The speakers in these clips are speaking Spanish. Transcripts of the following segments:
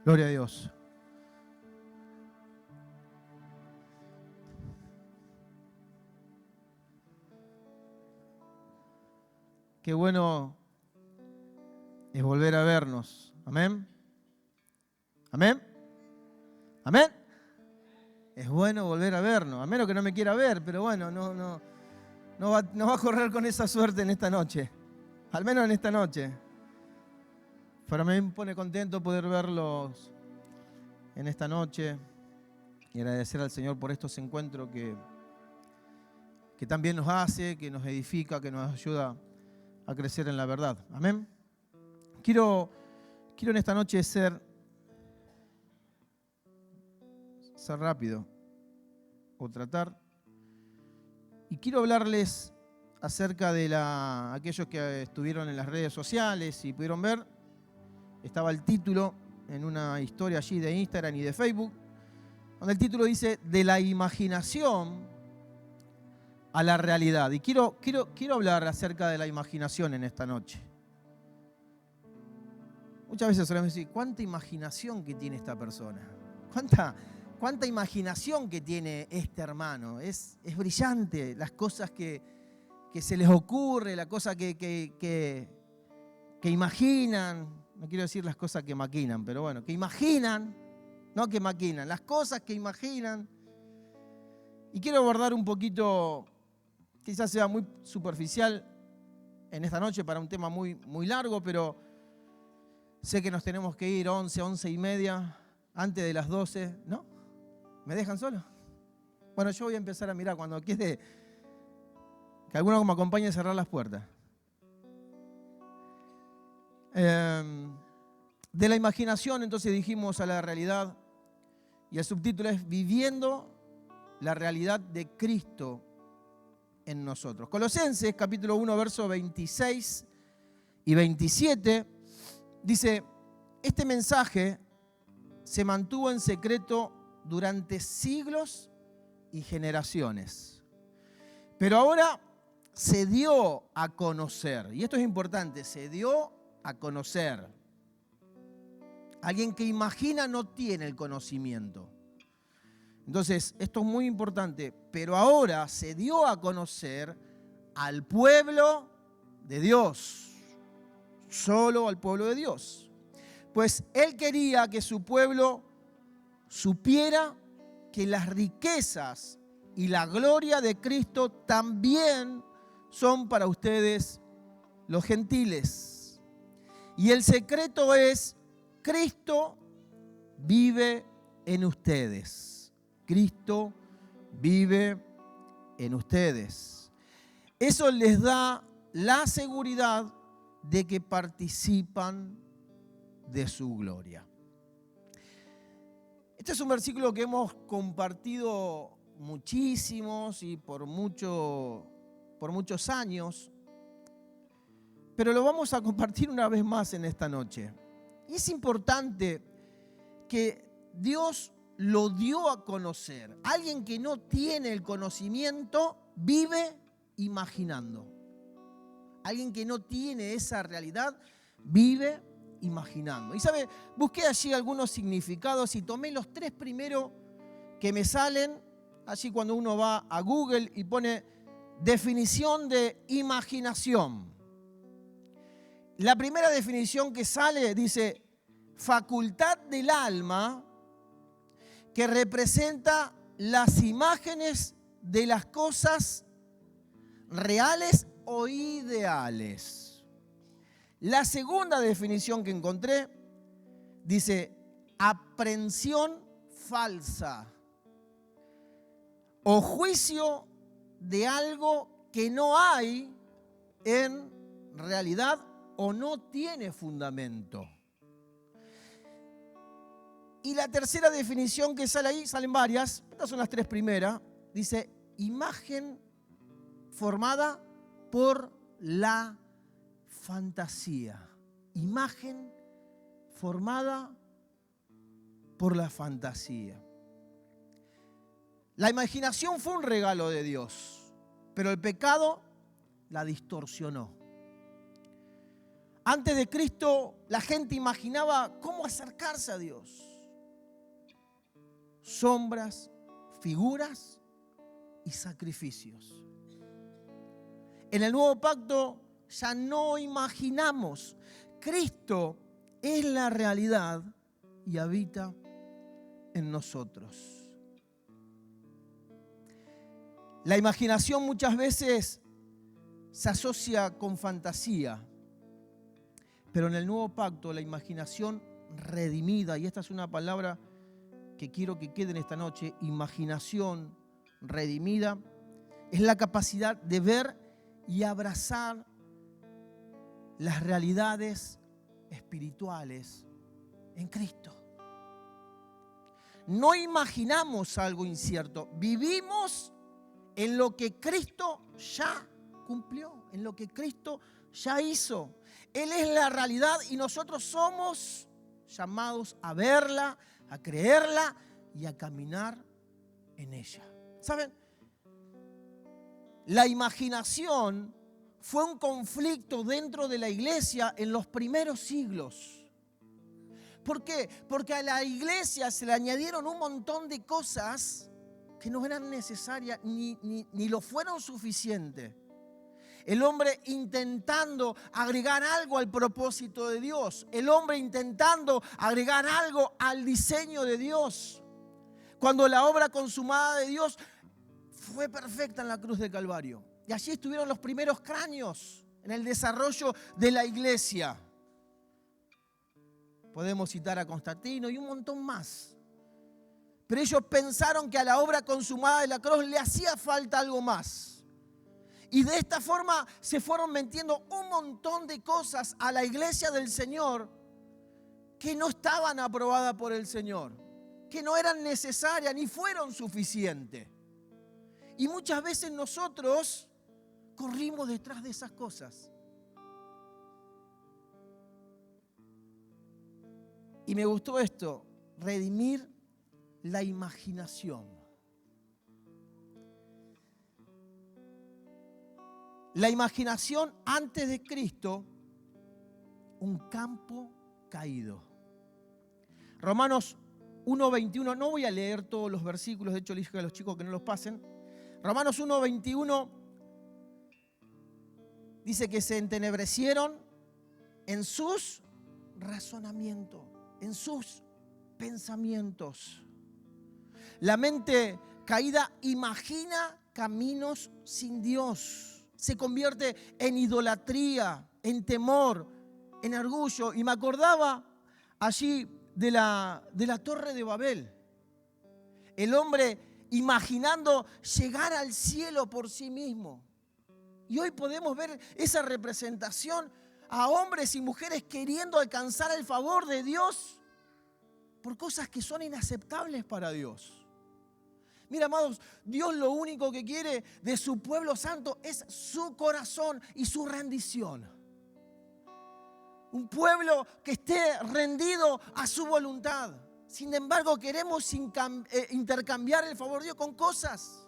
Gloria a Dios. Qué bueno es volver a vernos. Amén. Amén. Amén. Es bueno volver a vernos. A menos que no me quiera ver, pero bueno, no va a correr con esa suerte en esta noche. Al menos en esta noche. Para mí me pone contento poder verlos en esta noche y agradecer al Señor por estos encuentros que también nos hace, que nos edifica, que nos ayuda a crecer en la verdad. Amén. Quiero en esta noche ser rápido o tratar. Y quiero hablarles acerca de aquellos que estuvieron en las redes sociales y pudieron ver. Estaba el título en una historia allí de Instagram y de Facebook, donde el título dice de la imaginación a la realidad. Y quiero hablar acerca de la imaginación en esta noche. Muchas veces solemos decir, ¿cuánta imaginación que tiene esta persona? ¿Cuánta imaginación que tiene este hermano? Es brillante las cosas que se les ocurre, las cosas que imaginan. No quiero decir las cosas que maquinan, pero bueno, que imaginan, no que maquinan, las cosas que imaginan. Y quiero abordar un poquito, quizás sea muy superficial en esta noche para un tema muy, muy largo, pero sé que nos tenemos que ir 11 y media, antes de las 12, ¿no? ¿Me dejan solo? Bueno, yo voy a empezar a mirar cuando quede que alguno me acompañe a cerrar las puertas. De la imaginación, entonces dijimos, a la realidad, y el subtítulo es Viviendo la realidad de Cristo en nosotros. Colosenses, capítulo 1, versos 26 y 27, dice, este mensaje se mantuvo en secreto durante siglos y generaciones, pero ahora se dio a conocer, y esto es importante, se dio a conocer. Alguien que imagina no tiene el conocimiento. Entonces, esto es muy importante, pero ahora se dio a conocer al pueblo de Dios, solo al pueblo de Dios. Pues Él quería que su pueblo supiera que las riquezas y la gloria de Cristo también son para ustedes los gentiles. Y el secreto es, Cristo vive en ustedes. Cristo vive en ustedes. Eso les da la seguridad de que participan de su gloria. Este es un versículo que hemos compartido muchísimos y por muchos años, pero lo vamos a compartir una vez más en esta noche. Y es importante que Dios lo dio a conocer. Alguien que no tiene el conocimiento vive imaginando. Alguien que no tiene esa realidad vive imaginando. Y sabe, busqué allí algunos significados y tomé los 3 primeros que me salen. Allí cuando uno va a Google y pone definición de imaginación. La primera definición que sale dice, facultad del alma que representa las imágenes de las cosas reales o ideales. La segunda definición que encontré dice, aprehensión falsa o juicio de algo que no hay en realidad o no tiene fundamento. Y la tercera definición que sale ahí, salen varias, estas son las 3 primeras, dice imagen formada por la fantasía. Imagen formada por la fantasía. La imaginación fue un regalo de Dios, pero el pecado la distorsionó. Antes de Cristo, la gente imaginaba cómo acercarse a Dios. Sombras, figuras y sacrificios. En el nuevo pacto ya no imaginamos. Cristo es la realidad y habita en nosotros. La imaginación muchas veces se asocia con fantasía, pero en el nuevo pacto la imaginación redimida, y esta es una palabra que quiero que quede en esta noche, imaginación redimida, es la capacidad de ver y abrazar las realidades espirituales en Cristo. No imaginamos algo incierto, vivimos en lo que Cristo ya cumplió, en lo que Cristo ya hizo. Él es la realidad y nosotros somos llamados a verla, a creerla y a caminar en ella. ¿Saben? La imaginación fue un conflicto dentro de la iglesia en los primeros siglos. ¿Por qué? Porque a la iglesia se le añadieron un montón de cosas que no eran necesarias ni lo fueron suficientes. El hombre intentando agregar algo al propósito de Dios. El hombre intentando agregar algo al diseño de Dios. Cuando la obra consumada de Dios fue perfecta en la cruz del Calvario. Y allí estuvieron los primeros cráneos en el desarrollo de la iglesia. Podemos citar a Constantino y un montón más. Pero ellos pensaron que a la obra consumada de la cruz le hacía falta algo más. Y de esta forma se fueron metiendo un montón de cosas a la iglesia del Señor que no estaban aprobadas por el Señor, que no eran necesarias ni fueron suficientes. Y muchas veces nosotros corrimos detrás de esas cosas. Y me gustó esto, redimir la imaginación. La imaginación antes de Cristo, un campo caído. Romanos 1:21, no voy a leer todos los versículos, de hecho le dije a los chicos que no los pasen. Romanos 1:21 dice que se entenebrecieron en sus razonamientos, en sus pensamientos. La mente caída imagina caminos sin Dios. Se convierte en idolatría, en temor, en orgullo. Y me acordaba allí de la Torre de Babel. El hombre imaginando llegar al cielo por sí mismo. Y hoy podemos ver esa representación a hombres y mujeres queriendo alcanzar el favor de Dios por cosas que son inaceptables para Dios. Mira, amados, Dios lo único que quiere de su pueblo santo es su corazón y su rendición. Un pueblo que esté rendido a su voluntad. Sin embargo, queremos intercambiar el favor de Dios con cosas.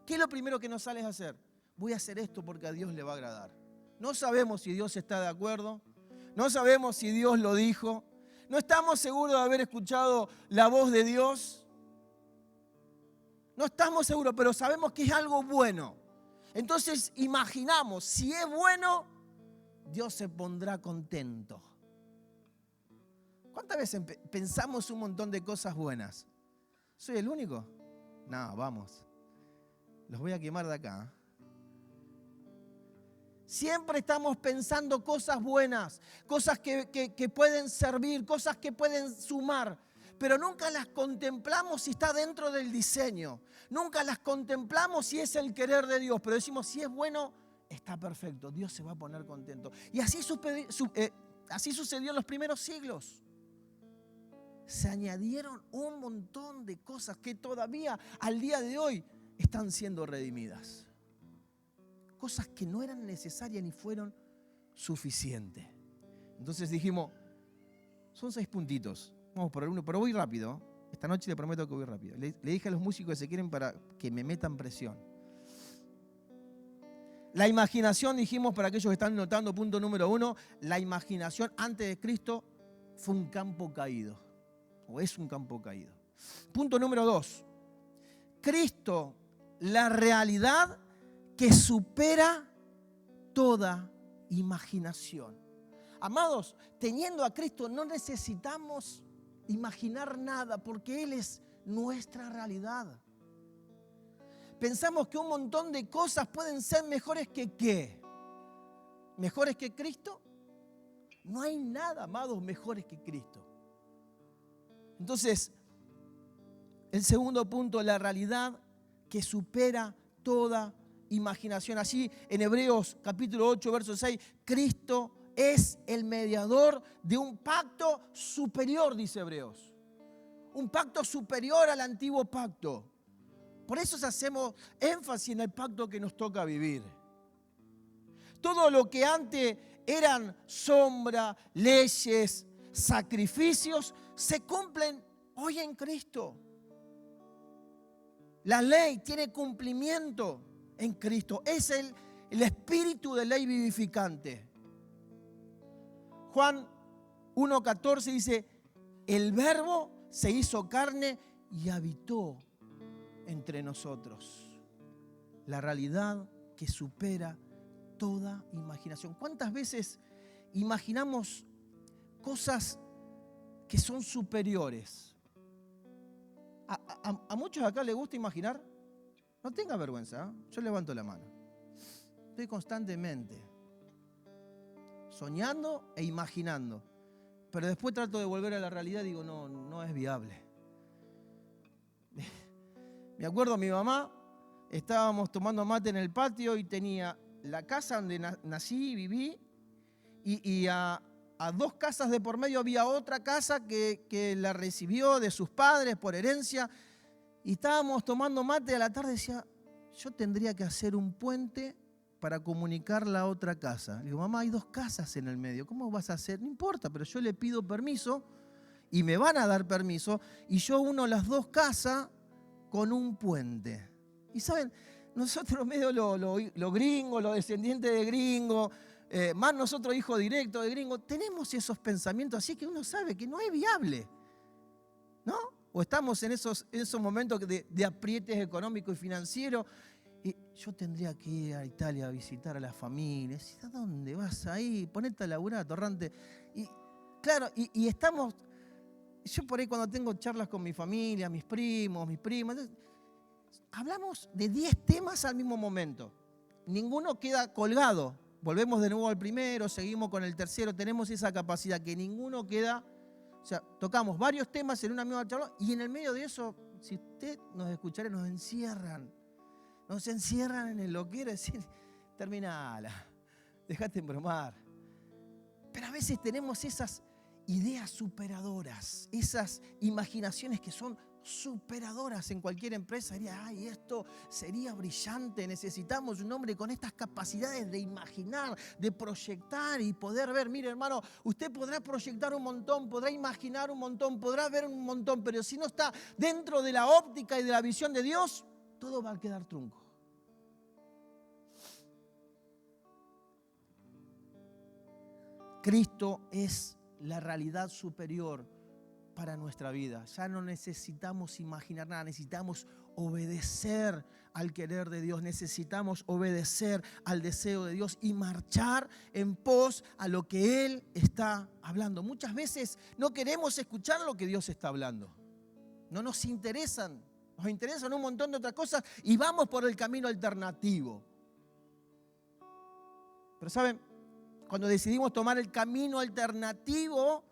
¿Qué es lo primero que nos sale a hacer? Voy a hacer esto porque a Dios le va a agradar. No sabemos si Dios está de acuerdo. No sabemos si Dios lo dijo. No estamos seguros de haber escuchado la voz de Dios. No estamos seguros, pero sabemos que es algo bueno. Entonces imaginamos, si es bueno, Dios se pondrá contento. ¿Cuántas veces pensamos un montón de cosas buenas? ¿Soy el único? No, vamos. Los voy a quemar de acá. Siempre estamos pensando cosas buenas, cosas que pueden servir, cosas que pueden sumar, pero nunca las contemplamos si está dentro del diseño. Nunca las contemplamos si es el querer de Dios, pero decimos, si es bueno, está perfecto, Dios se va a poner contento. Y así sucedió en los primeros siglos. Se añadieron un montón de cosas que todavía al día de hoy están siendo redimidas. Cosas que no eran necesarias ni fueron suficientes. Entonces dijimos, son 6 puntitos. Vamos por alguno, pero voy rápido. Esta noche le prometo que voy rápido. Le dije a los músicos que se quieren para que me metan presión. La imaginación, dijimos, para aquellos que están notando, punto número 1, la imaginación antes de Cristo fue un campo caído, o es un campo caído. Punto número 2, Cristo, la realidad que supera toda imaginación. Amados, teniendo a Cristo no necesitamos imaginar nada porque Él es nuestra realidad. Pensamos que un montón de cosas pueden ser mejores que ¿qué? ¿Mejores que Cristo? No hay nada, amados, mejores que Cristo. Entonces, el segundo punto, la realidad que supera toda imaginación. Allí en Hebreos capítulo 8, verso 6, Cristo es el mediador de un pacto superior, dice Hebreos. Un pacto superior al antiguo pacto. Por eso hacemos énfasis en el pacto que nos toca vivir. Todo lo que antes eran sombra, leyes, sacrificios, se cumplen hoy en Cristo. La ley tiene cumplimiento en Cristo. Es el espíritu de ley vivificante. Juan 1:14 dice, el verbo se hizo carne y habitó entre nosotros. La realidad que supera toda imaginación. ¿Cuántas veces imaginamos cosas que son superiores? ¿A muchos de acá les gusta imaginar? No tenga vergüenza, ¿eh? Yo levanto la mano. Estoy constantemente soñando e imaginando. Pero después trato de volver a la realidad y digo, no es viable. Me acuerdo, mi mamá, estábamos tomando mate en el patio y tenía la casa donde nací y viví y a 2 casas de por medio había otra casa que la recibió de sus padres por herencia. Y estábamos tomando mate, a la tarde decía, yo tendría que hacer un puente para comunicar la otra casa. Le digo, mamá, hay 2 casas en el medio, ¿cómo vas a hacer? No importa, pero yo le pido permiso y me van a dar permiso y yo uno las 2 casas con un puente. Y saben, nosotros medio lo gringo, los descendientes de gringo, más nosotros hijos directos de gringo, tenemos esos pensamientos así que uno sabe que no es viable, ¿no? O estamos en esos momentos de aprietes económicos y financieros. Y yo tendría que ir a Italia a visitar a las familias. ¿A dónde vas ahí? Ponete a laburar, Torrante. Y claro, y estamos... Yo por ahí cuando tengo charlas con mi familia, mis primos, mis primas, hablamos de 10 temas al mismo momento. Ninguno queda colgado. Volvemos de nuevo al primero, seguimos con el tercero. Tenemos esa capacidad que ninguno queda... O sea, tocamos varios temas en una misma charla y en el medio de eso, si usted nos escuchara, nos encierran. Nos encierran en el loquero, decir, terminala, dejate embromar. Pero a veces tenemos esas ideas superadoras, esas imaginaciones que son superadoras en cualquier empresa. Diría, ay, esto sería brillante, necesitamos un hombre con estas capacidades de imaginar, de proyectar y poder ver. Mire, hermano, usted podrá proyectar un montón, podrá imaginar un montón, podrá ver un montón, pero si no está dentro de la óptica y de la visión de Dios, todo va a quedar trunco. Cristo es la realidad superior para nuestra vida. Ya no necesitamos imaginar nada, necesitamos obedecer al querer de Dios, necesitamos obedecer al deseo de Dios y marchar en pos a lo que Él está hablando. Muchas veces no queremos escuchar lo que Dios está hablando. No nos interesan, nos interesan un montón de otras cosas y vamos por el camino alternativo. Pero ¿saben? Cuando decidimos tomar el camino alternativo,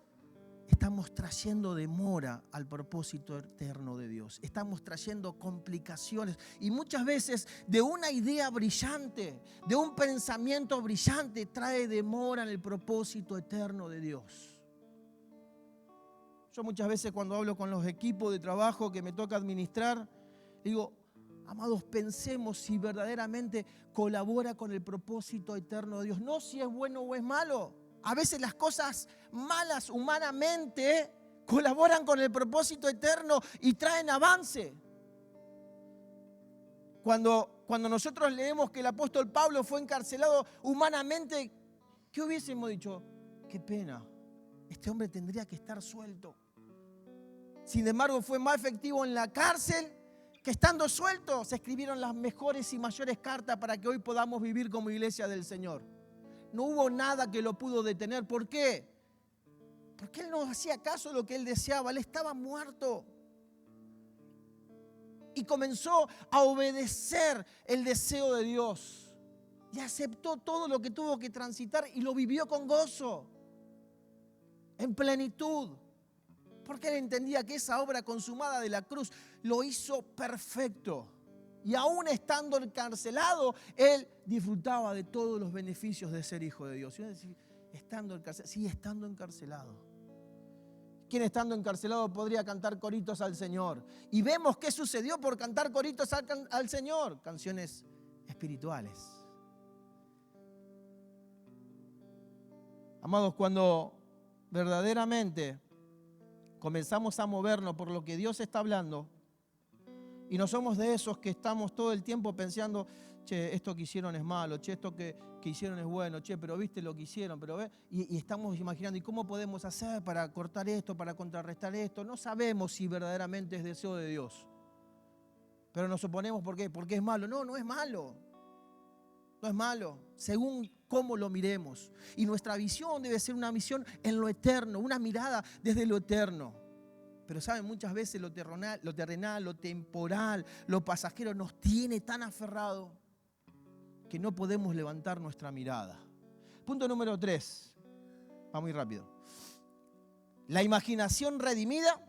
estamos trayendo demora al propósito eterno de Dios. Estamos trayendo complicaciones. Y muchas veces de una idea brillante, de un pensamiento brillante, trae demora en el propósito eterno de Dios. Yo muchas veces cuando hablo con los equipos de trabajo que me toca administrar, digo, amados, pensemos si verdaderamente colabora con el propósito eterno de Dios. No si es bueno o es malo. A veces las cosas malas humanamente colaboran con el propósito eterno y traen avance. Cuando nosotros leemos que el apóstol Pablo fue encarcelado humanamente, ¿qué hubiésemos dicho? Qué pena, este hombre tendría que estar suelto. Sin embargo, fue más efectivo en la cárcel que estando suelto. Se escribieron las mejores y mayores cartas para que hoy podamos vivir como iglesia del Señor. No hubo nada que lo pudo detener. ¿Por qué? Porque él no hacía caso de lo que él deseaba. Él estaba muerto. Y comenzó a obedecer el deseo de Dios. Y aceptó todo lo que tuvo que transitar y lo vivió con gozo, en plenitud. Porque él entendía que esa obra consumada de la cruz lo hizo perfecto. Y aún estando encarcelado, él disfrutaba de todos los beneficios de ser hijo de Dios. Y uno dice, estando encarcelado, sí, estando encarcelado. ¿Quién estando encarcelado podría cantar coritos al Señor? Y vemos qué sucedió por cantar coritos al Señor. Canciones espirituales. Amados, cuando verdaderamente comenzamos a movernos por lo que Dios está hablando y no somos de esos que estamos todo el tiempo pensando, che, esto que hicieron es malo, che, esto que hicieron es bueno, che, pero viste lo que hicieron, pero ve, y estamos imaginando, ¿y cómo podemos hacer para cortar esto, para contrarrestar esto? No sabemos si verdaderamente es deseo de Dios. Pero nos oponemos, ¿por qué? Porque es malo. No, no es malo. No es malo, según cómo lo miremos. Y nuestra visión debe ser una visión en lo eterno, una mirada desde lo eterno. Pero saben, muchas veces lo terrenal, lo temporal, lo pasajero nos tiene tan aferrado que no podemos levantar nuestra mirada. Punto número 3. Va muy rápido. La imaginación redimida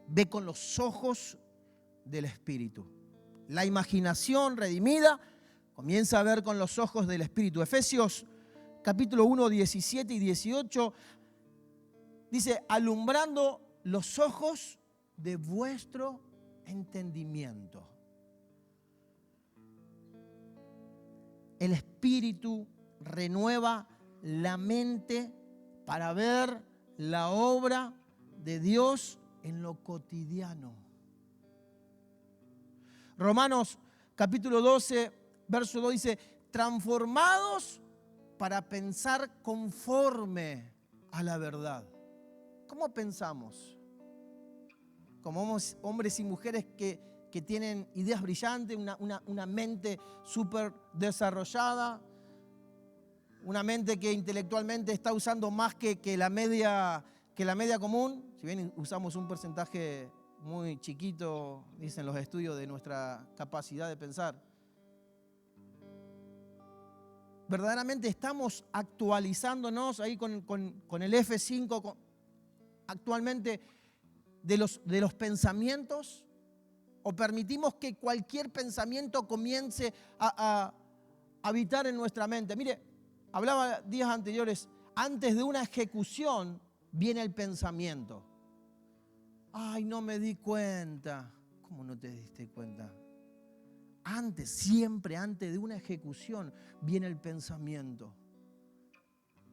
ve con los ojos del Espíritu. La imaginación redimida comienza a ver con los ojos del Espíritu. Efesios capítulo 1, 17 y 18 dice, alumbrando los ojos de vuestro entendimiento. El Espíritu renueva la mente para ver la obra de Dios en lo cotidiano. Romanos capítulo 12, verso 2 dice, transformados para pensar conforme a la verdad. ¿Cómo pensamos? Como hombres y mujeres que tienen ideas brillantes, una mente súper desarrollada, una mente que intelectualmente está usando más que la media común. Si bien usamos un porcentaje muy chiquito, dicen los estudios, de nuestra capacidad de pensar. Verdaderamente estamos actualizándonos ahí con el F5 actualmente de los pensamientos, o permitimos que cualquier pensamiento comience a habitar en nuestra mente. Mire, hablaba días anteriores, antes de una ejecución viene el pensamiento. Ay, no me di cuenta. ¿Cómo no te diste cuenta? Siempre antes de una ejecución viene el pensamiento.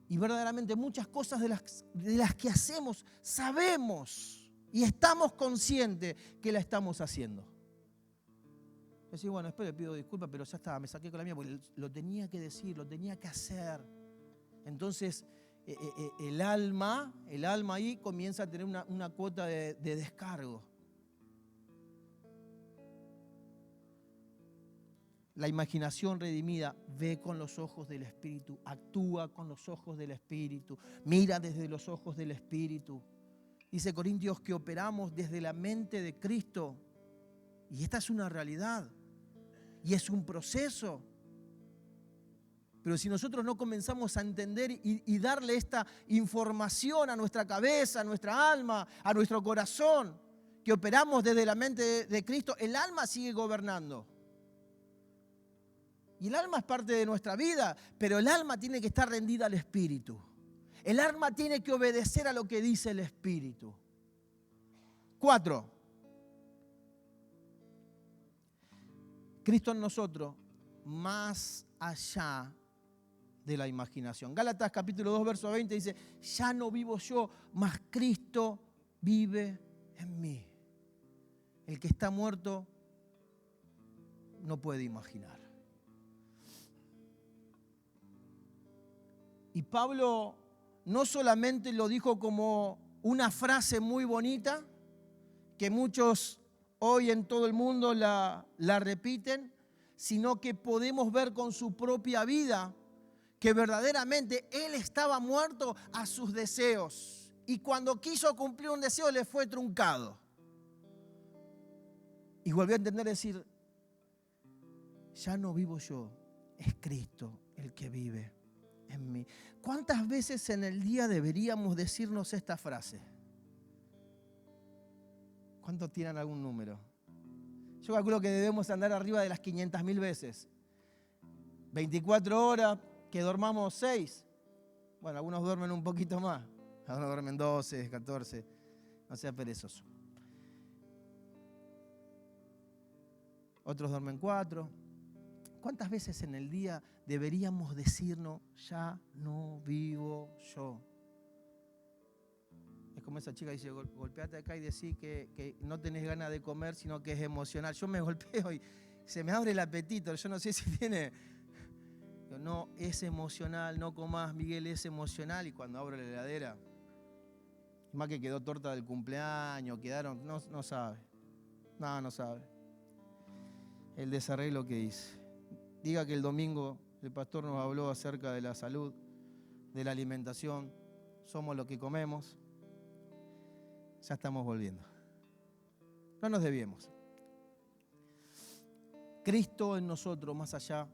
Y verdaderamente muchas cosas de las que hacemos sabemos y estamos conscientes que la estamos haciendo. Decir, bueno, después le pido disculpas, pero ya está, me saqué con la mía, porque lo tenía que decir, lo tenía que hacer. Entonces, el alma ahí comienza a tener una cuota de descargo. La imaginación redimida ve con los ojos del Espíritu, actúa con los ojos del Espíritu, mira desde los ojos del Espíritu. Dice Corintios que operamos desde la mente de Cristo. Y esta es una realidad. Y es un proceso. Pero si nosotros no comenzamos a entender y darle esta información a nuestra cabeza, a nuestra alma, a nuestro corazón, que operamos desde la mente de Cristo, el alma sigue gobernando. Y el alma es parte de nuestra vida, pero el alma tiene que estar rendida al Espíritu. El alma tiene que obedecer a lo que dice el Espíritu. 4. Cristo en nosotros, más allá de la imaginación. Gálatas capítulo 2, verso 20 dice, ya no vivo yo, mas Cristo vive en mí. El que está muerto no puede imaginar. Y Pablo no solamente lo dijo como una frase muy bonita, que muchos hoy en todo el mundo la repiten, sino que podemos ver con su propia vida que verdaderamente él estaba muerto a sus deseos. Y cuando quiso cumplir un deseo le fue truncado. Y volvió a entender, decir, ya no vivo yo, es Cristo el que vive en mí. ¿Cuántas veces en el día deberíamos decirnos esta frase? ¿Cuántos tienen algún número? Yo calculo que debemos andar arriba de las 500.000 veces. 24 horas, que dormamos 6. Bueno, algunos duermen un poquito más. Algunos duermen 12, 14. No sea perezoso. Otros duermen 4. ¿Cuántas veces en el día deberíamos decirnos, ya no vivo yo? Es como esa chica dice, golpeate acá y decí que no tenés ganas de comer, sino que es emocional. Yo me golpeo y se me abre el apetito. Yo no sé si tiene... No, es emocional, no comás, Miguel, es emocional. Y cuando abro la heladera, más que quedó torta del cumpleaños, quedaron... No sabe. No sabe. El desarreglo que hice. Diga que el domingo el pastor nos habló acerca de la salud, de la alimentación. Somos lo que comemos. Ya estamos volviendo. No nos desviemos. Cristo en nosotros, más allá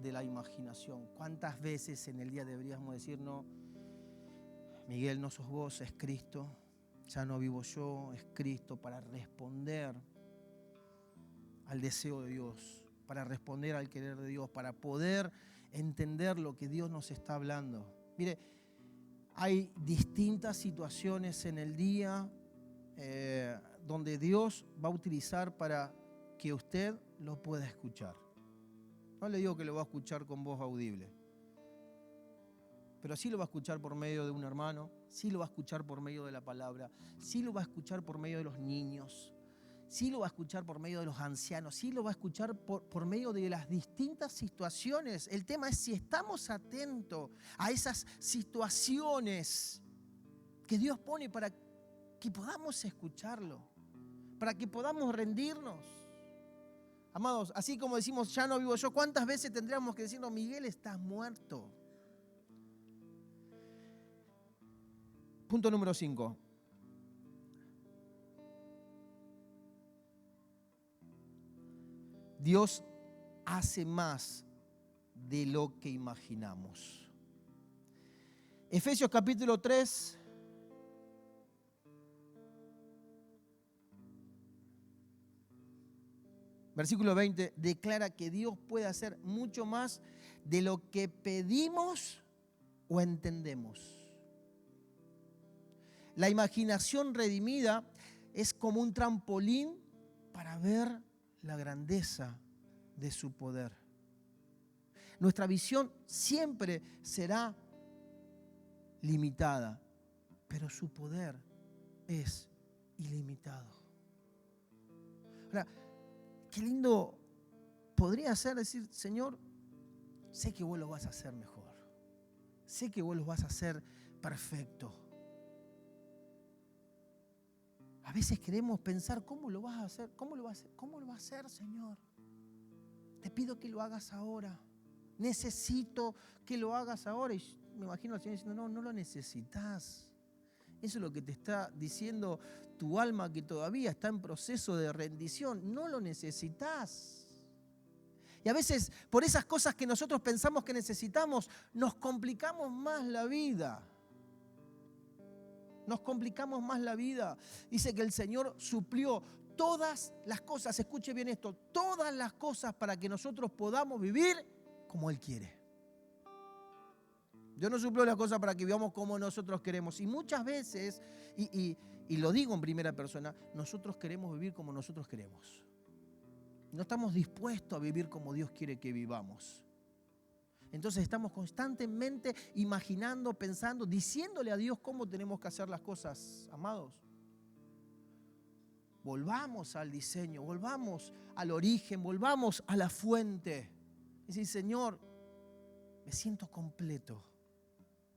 de la imaginación. ¿Cuántas veces en el día deberíamos decir, no, Miguel, no sos vos, es Cristo. Ya no vivo yo, es Cristo, para responder al deseo de Dios, para responder al querer de Dios, para poder entender lo que Dios nos está hablando. Mire, hay distintas situaciones en el día donde Dios va a utilizar para que usted lo pueda escuchar. No le digo que lo va a escuchar con voz audible, pero sí lo va a escuchar por medio de un hermano, sí lo va a escuchar por medio de la palabra, sí lo va a escuchar por medio de los niños, sí lo va a escuchar por medio de los ancianos, sí lo va a escuchar por medio de las distintas situaciones. El tema es si estamos atentos a esas situaciones que Dios pone para que podamos escucharlo, para que podamos rendirnos. Amados, así como decimos, ya no vivo yo, ¿cuántas veces tendríamos que decirnos, Miguel, estás muerto? Punto número 5. Dios hace más de lo que imaginamos. Efesios capítulo 3. Versículo 20 declara que Dios puede hacer mucho más de lo que pedimos o entendemos. La imaginación redimida es como un trampolín para ver la grandeza de su poder. Nuestra visión siempre será limitada, pero su poder es ilimitado. Ahora, qué lindo podría ser decir, Señor, sé que vos lo vas a hacer mejor. Sé que vos lo vas a hacer perfecto. A veces queremos pensar, ¿cómo lo vas a hacer? ¿Cómo lo va a hacer? ¿Cómo lo va a hacer, Señor? Te pido que lo hagas ahora. Necesito que lo hagas ahora. Y me imagino al Señor diciendo, no lo necesitas. Eso es lo que te está diciendo tu alma, que todavía está en proceso de rendición. No lo necesitas. Y a veces, por esas cosas que nosotros pensamos que necesitamos, nos complicamos más la vida. Nos complicamos más la vida. Dice que el Señor suplió todas las cosas, escuche bien esto, todas las cosas para que nosotros podamos vivir como Él quiere. Dios no suplió las cosas para que vivamos como nosotros queremos. Y muchas veces, y lo digo en primera persona, nosotros queremos vivir como nosotros queremos. No estamos dispuestos a vivir como Dios quiere que vivamos. Entonces estamos constantemente imaginando, pensando, diciéndole a Dios cómo tenemos que hacer las cosas, amados. volvamos al diseño, volvamos al origen, volvamos a la fuente. Y decir, Señor, me siento completo.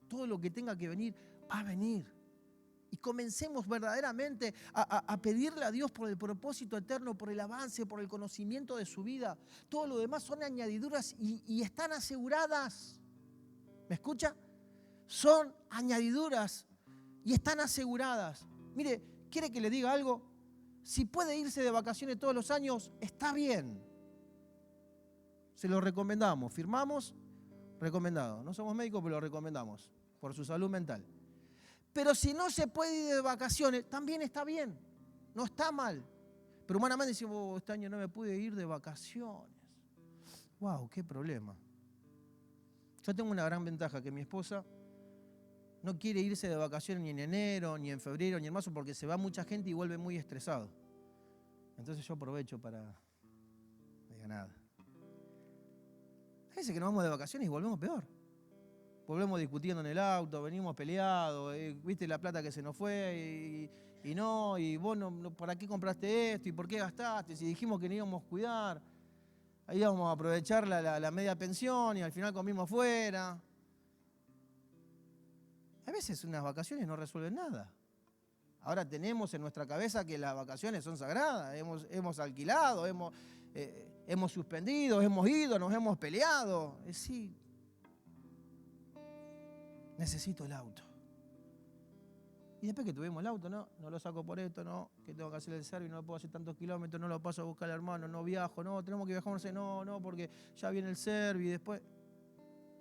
Todo lo que tenga que venir, va a venir. Y comencemos verdaderamente a pedirle a Dios por el propósito eterno, por el avance, por el conocimiento de su vida. Todo lo demás son añadiduras y están aseguradas. ¿Me escucha? Son añadiduras y están aseguradas. Mire, ¿quiere que le diga algo? Si puede irse de vacaciones todos los años, está bien. Se lo recomendamos. ¿Firmamos? Recomendado. No somos médicos, pero lo recomendamos. Por su salud mental. Pero si no se puede ir de vacaciones, también está bien. No está mal. Pero humanamente decimos, este año no me pude ir de vacaciones. ¡Wow! ¡Qué problema! Yo tengo una gran ventaja, que mi esposa no quiere irse de vacaciones ni en enero, ni en febrero, ni en marzo, porque se va mucha gente y vuelve muy estresado. Entonces yo aprovecho para... No diga nada. Hay veces que nos vamos de vacaciones y volvemos peor. Volvemos discutiendo en el auto, venimos peleados, viste la plata que se nos fue y vos no, ¿para qué compraste esto? ¿Y por qué gastaste? Si dijimos que no íbamos a cuidar, ahí íbamos a aprovechar la media pensión y al final comimos afuera. A veces unas vacaciones no resuelven nada. Ahora tenemos en nuestra cabeza que las vacaciones son sagradas, hemos alquilado, hemos suspendido, hemos ido, nos hemos peleado. Sí. Necesito el auto. Y después que tuvimos el auto, no lo saco por esto, no, que tengo que hacer el servicio, no puedo hacer tantos kilómetros, no lo paso a buscar al hermano, no viajo, no, tenemos que viajar, no, porque ya viene el servicio y después.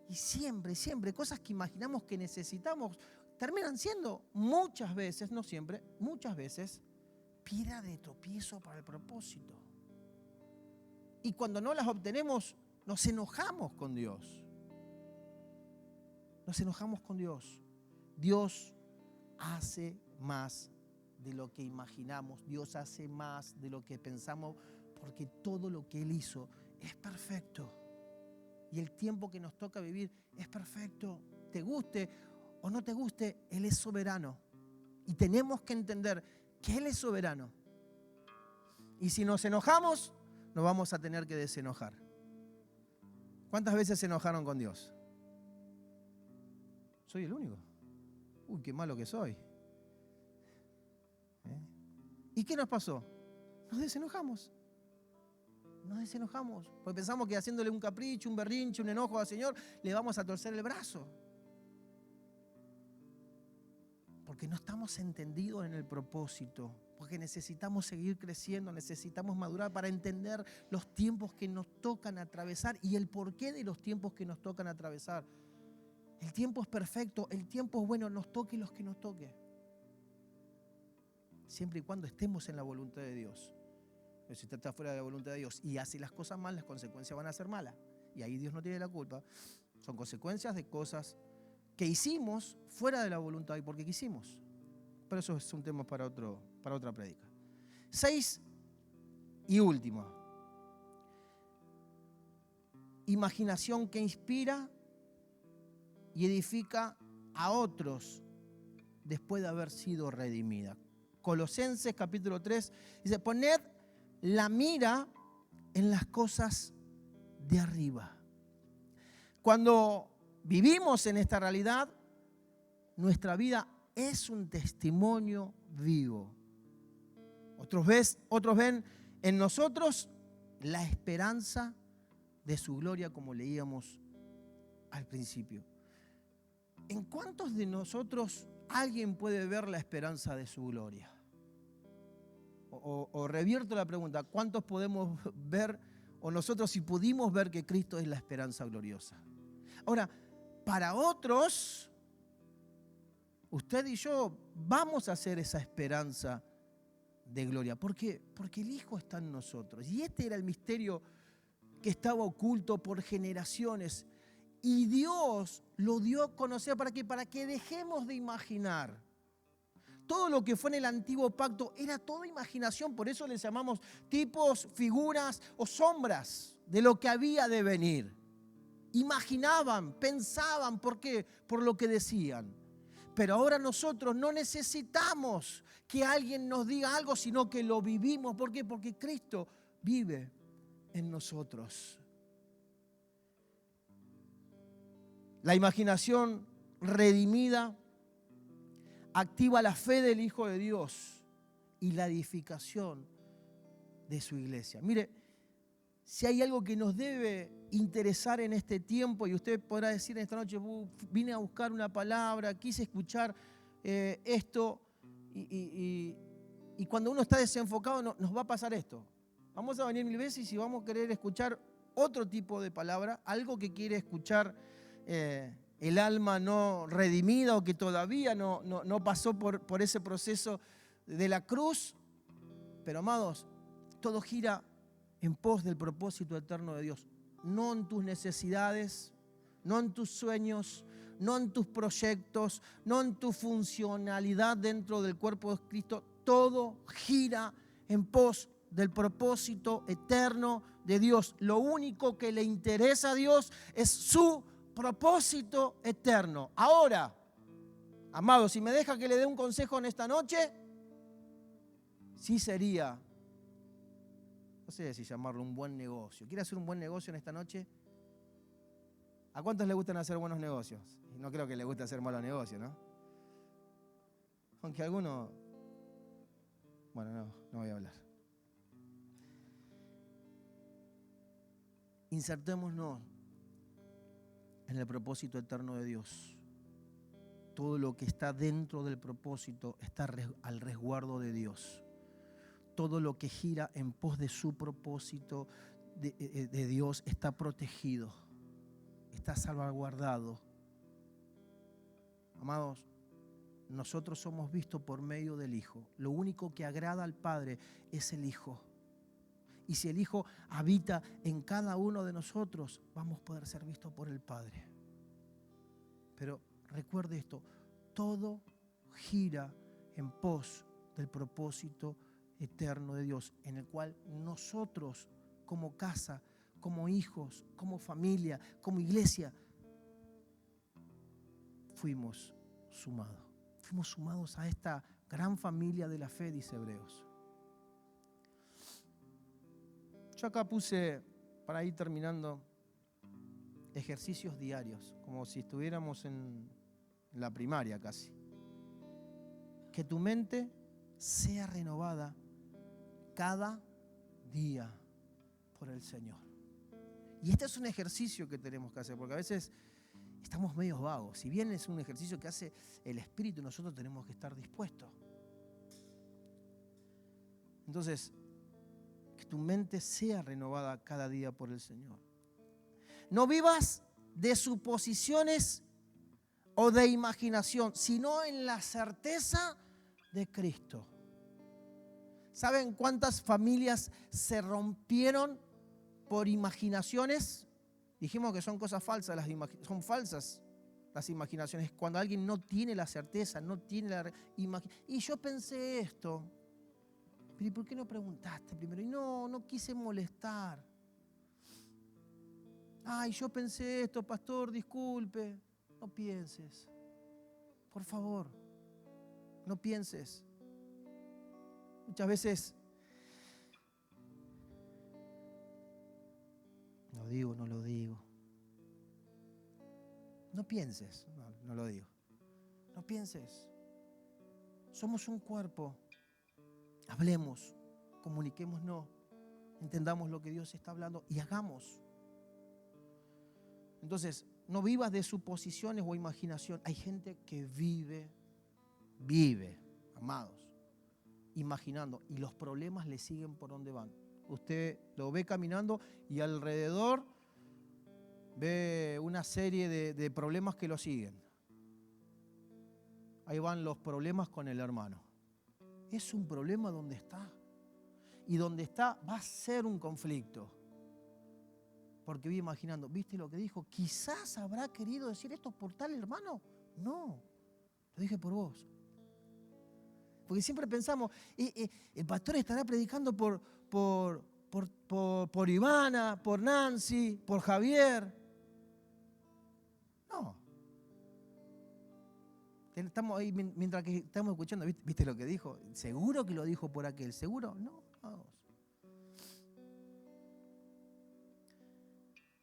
Y siempre, cosas que imaginamos que necesitamos, terminan siendo muchas veces, no siempre, muchas veces, piedra de tropiezo para el propósito. Y cuando no las obtenemos, nos enojamos con Dios. Nos enojamos con Dios. Dios hace más de lo que imaginamos. Dios hace más de lo que pensamos, porque todo lo que Él hizo es perfecto. Y el tiempo que nos toca vivir es perfecto. Te guste o no te guste, Él es soberano. Y tenemos que entender que Él es soberano. Y si nos enojamos, nos vamos a tener que desenojar. ¿Cuántas veces se enojaron con Dios? Soy el único. Uy, qué malo que soy. ¿Y qué nos pasó? Nos desenojamos. Porque pensamos que haciéndole un capricho, un berrinche, un enojo al Señor, le vamos a torcer el brazo. Porque no estamos entendidos en el propósito. Porque necesitamos seguir creciendo, necesitamos madurar para entender los tiempos que nos tocan atravesar y el porqué de los tiempos que nos tocan atravesar. El tiempo es perfecto, el tiempo es bueno, nos toque los que nos toque. Siempre y cuando estemos en la voluntad de Dios. Pero si usted está fuera de la voluntad de Dios y hace las cosas mal, las consecuencias van a ser malas. Y ahí Dios no tiene la culpa. Son consecuencias de cosas que hicimos fuera de la voluntad y porque quisimos. Pero eso es un tema para otra prédica. 6 y último. Imaginación que inspira y edifica a otros después de haber sido redimida. Colosenses capítulo 3 dice, poned la mira en las cosas de arriba. Cuando vivimos en esta realidad, nuestra vida es un testimonio vivo. Otros ven en nosotros la esperanza de su gloria, como leíamos al principio. ¿En cuántos de nosotros alguien puede ver la esperanza de su gloria? O revierto la pregunta, ¿cuántos podemos ver, o nosotros si pudimos ver que Cristo es la esperanza gloriosa? Ahora, para otros, usted y yo vamos a hacer esa esperanza de gloria. ¿Por qué? Porque el Hijo está en nosotros. Y este era el misterio que estaba oculto por generaciones. Y Dios lo dio a conocer ¿para qué? Para que dejemos de imaginar. Todo lo que fue en el antiguo pacto era toda imaginación, por eso les llamamos tipos, figuras o sombras de lo que había de venir. Imaginaban, pensaban, ¿por qué? Por lo que decían. Pero ahora nosotros no necesitamos que alguien nos diga algo, sino que lo vivimos. ¿Por qué? Porque Cristo vive en nosotros. La imaginación redimida activa la fe del Hijo de Dios y la edificación de su iglesia. Mire, si hay algo que nos debe interesar en este tiempo, y usted podrá decir en esta noche, vine a buscar una palabra, quise escuchar esto, y cuando uno está desenfocado nos va a pasar esto. Vamos a venir 1000 veces y vamos a querer escuchar otro tipo de palabra, algo que quiere escuchar el alma no redimida o que todavía no pasó por ese proceso de la cruz. Pero amados, todo gira en pos del propósito eterno de Dios. No en tus necesidades, no en tus sueños, no en tus proyectos, no en tu funcionalidad dentro del cuerpo de Cristo. Todo gira en pos del propósito eterno de Dios. Lo único que le interesa a Dios es su propósito eterno. Ahora, amado, si me deja que le dé un consejo en esta noche, sí sería, no sé si llamarlo un buen negocio. ¿Quiere hacer un buen negocio en esta noche? ¿A cuántos les gustan hacer buenos negocios? Y no creo que les guste hacer malos negocios, ¿no? Aunque algunos... Bueno, no voy a hablar. Insertémonos en el propósito eterno de Dios. Todo lo que está dentro del propósito está al resguardo de Dios. Todo lo que gira en pos de su propósito de Dios está protegido, está salvaguardado. Amados, nosotros somos vistos por medio del Hijo. Lo único que agrada al Padre es el Hijo. Y si el Hijo habita en cada uno de nosotros, vamos a poder ser vistos por el Padre. Pero recuerde esto, todo gira en pos del propósito eterno de Dios, en el cual nosotros como casa, como hijos, como familia, como iglesia, fuimos sumados a esta gran familia de la fe, dice Hebreos. Yo acá puse, para ir terminando, ejercicios diarios, como si estuviéramos en la primaria casi. Que tu mente sea renovada cada día por el Señor. Y este es un ejercicio que tenemos que hacer, porque a veces estamos medio vagos. Si bien es un ejercicio que hace el Espíritu, nosotros tenemos que estar dispuestos. Entonces, que tu mente sea renovada cada día por el Señor. No vivas de suposiciones o de imaginación, sino en la certeza de Cristo. ¿Saben cuántas familias se rompieron por imaginaciones? Dijimos que son cosas falsas, son falsas las imaginaciones. Cuando alguien no tiene la certeza, no tiene la imaginación. Y yo pensé esto, pero ¿y por qué no preguntaste primero? Y no quise molestar. Ay, yo pensé esto, pastor, disculpe. No pienses. Por favor, no pienses. Muchas veces, no lo digo. No pienses, no lo digo. No pienses. Somos un cuerpo. Hablemos, comuniquémonos, entendamos lo que Dios está hablando y hagamos. Entonces, no vivas de suposiciones o imaginación. Hay gente que vive, amados, imaginando, y los problemas le siguen por donde van. Usted lo ve caminando y alrededor ve una serie de problemas que lo siguen. Ahí van los problemas con el hermano. Es un problema donde está. Y donde está va a ser un conflicto. Porque vi imaginando, ¿viste lo que dijo? Quizás habrá querido decir esto por tal hermano. No, lo dije por vos. Porque siempre pensamos, el pastor estará predicando por Ivana, por Nancy, por Javier. No. Estamos ahí mientras que estamos escuchando, ¿viste lo que dijo? ¿Seguro que lo dijo por aquel? ¿Seguro? No.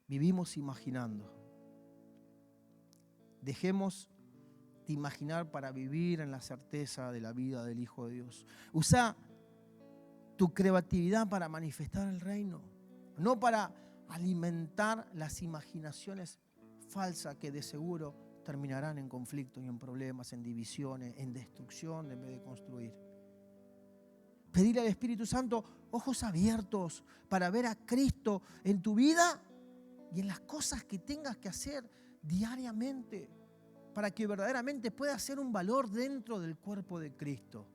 Vivimos imaginando. Dejemos de imaginar para vivir en la certeza de la vida del Hijo de Dios. Usa tu creatividad para manifestar el reino, no para alimentar las imaginaciones falsas que de seguro terminarán en conflictos y en problemas, en divisiones, en destrucción en vez de construir. Pedirle al Espíritu Santo ojos abiertos para ver a Cristo en tu vida y en las cosas que tengas que hacer diariamente, para que verdaderamente pueda ser un valor dentro del cuerpo de Cristo.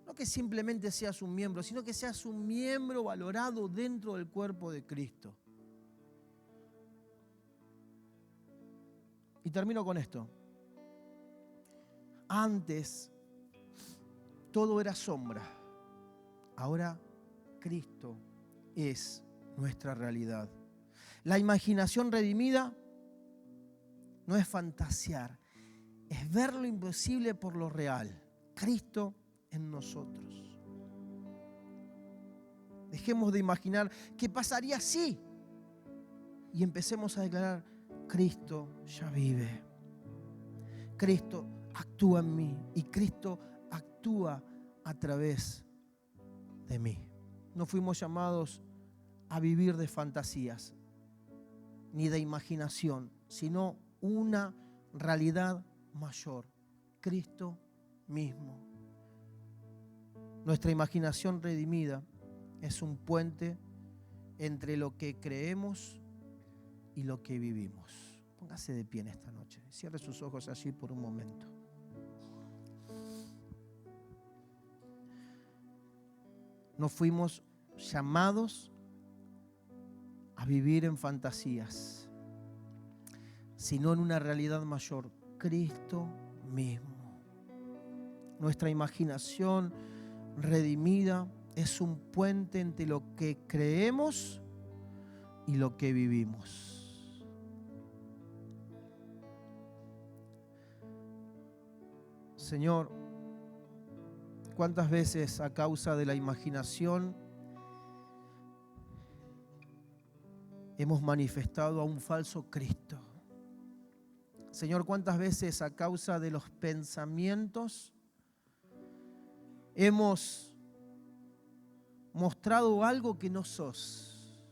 No que simplemente seas un miembro, sino que seas un miembro valorado dentro del cuerpo de Cristo. Y termino con esto. Antes todo era sombra. Ahora Cristo es nuestra realidad. La imaginación redimida no es fantasear, es ver lo imposible por lo real. Cristo en nosotros. Dejemos de imaginar qué pasaría si y empecemos a declarar: Cristo ya vive. Cristo actúa en mí y Cristo actúa a través de mí. No fuimos llamados a vivir de fantasías ni de imaginación, sino una realidad mayor, Cristo mismo. Nuestra imaginación redimida es un puente entre lo que creemos y lo que vivimos. Póngase de pie en esta noche. Cierre sus ojos allí por un momento. No fuimos llamados a vivir en fantasías, sino en una realidad mayor, Cristo mismo. Nuestra imaginación redimida es un puente entre lo que creemos y lo que vivimos. Señor, ¿cuántas veces a causa de la imaginación hemos manifestado a un falso Cristo? Señor, ¿cuántas veces a causa de los pensamientos hemos mostrado algo que no sos?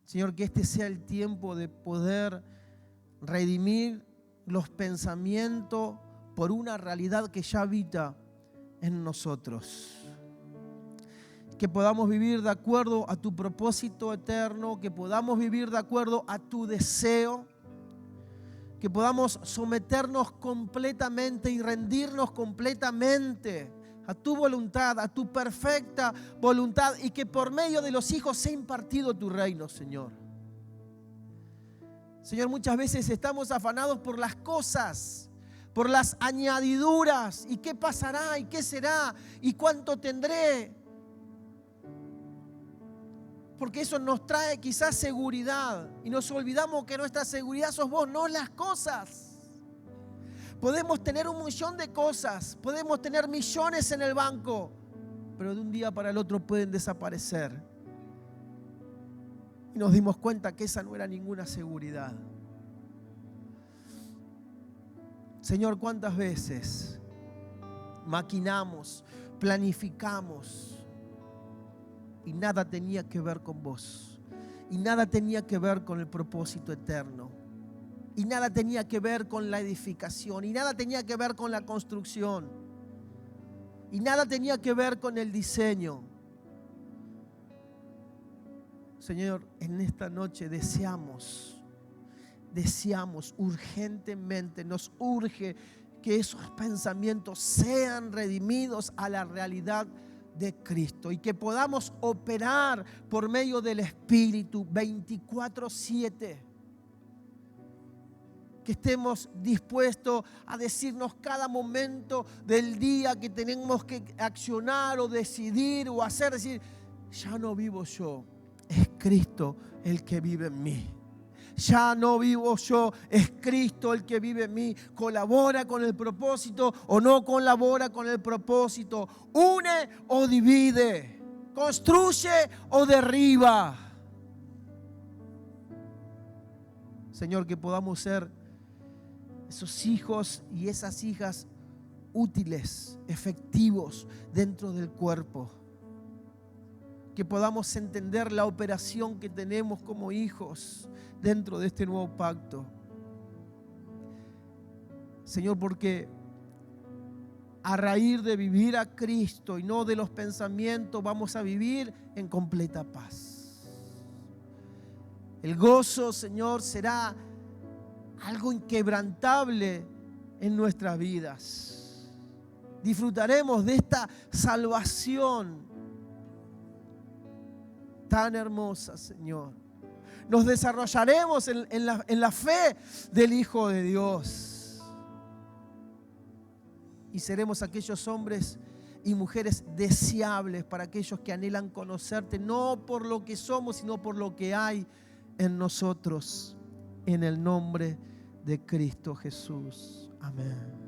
Señor, que este sea el tiempo de poder redimir los pensamientos por una realidad que ya habita en nosotros. Que podamos vivir de acuerdo a tu propósito eterno, que podamos vivir de acuerdo a tu deseo, que podamos someternos completamente y rendirnos completamente a tu voluntad, a tu perfecta voluntad, y que por medio de los hijos sea impartido tu reino, Señor. Señor, muchas veces estamos afanados por las cosas, por las añadiduras, y qué pasará, y qué será, y cuánto tendré. Porque eso nos trae quizás seguridad, y nos olvidamos que nuestra seguridad sos vos, no las cosas. Podemos tener 1.000.000 de cosas, podemos tener millones en el banco, pero de un día para el otro pueden desaparecer. Y nos dimos cuenta que esa no era ninguna seguridad. Señor, ¿cuántas veces maquinamos, planificamos y nada tenía que ver con vos? Y nada tenía que ver con el propósito eterno. Y nada tenía que ver con la edificación. Y nada tenía que ver con la construcción. Y nada tenía que ver con el diseño. Señor, en esta noche deseamos urgentemente, nos urge que esos pensamientos sean redimidos a la realidad de Cristo y que podamos operar por medio del Espíritu 24/7. Que estemos dispuestos a decirnos cada momento del día que tenemos que accionar o decidir o hacer, decir: ya no vivo yo, es Cristo el que vive en mí. ya no vivo yo, es Cristo el que vive en mí. Colabora con el propósito o no colabora con el propósito. Une o divide. Construye o derriba. Señor, que podamos ser esos hijos y esas hijas útiles, efectivos dentro del cuerpo. Que podamos entender la operación que tenemos como hijos dentro de este nuevo pacto. Señor, porque a raíz de vivir a Cristo y no de los pensamientos, vamos a vivir en completa paz. El gozo, Señor, será algo inquebrantable en nuestras vidas. Disfrutaremos de esta salvación tan hermosa, Señor. Nos desarrollaremos en la fe del Hijo de Dios. Y seremos aquellos hombres y mujeres deseables para aquellos que anhelan conocerte, no por lo que somos, sino por lo que hay en nosotros. En el nombre de Cristo Jesús. Amén.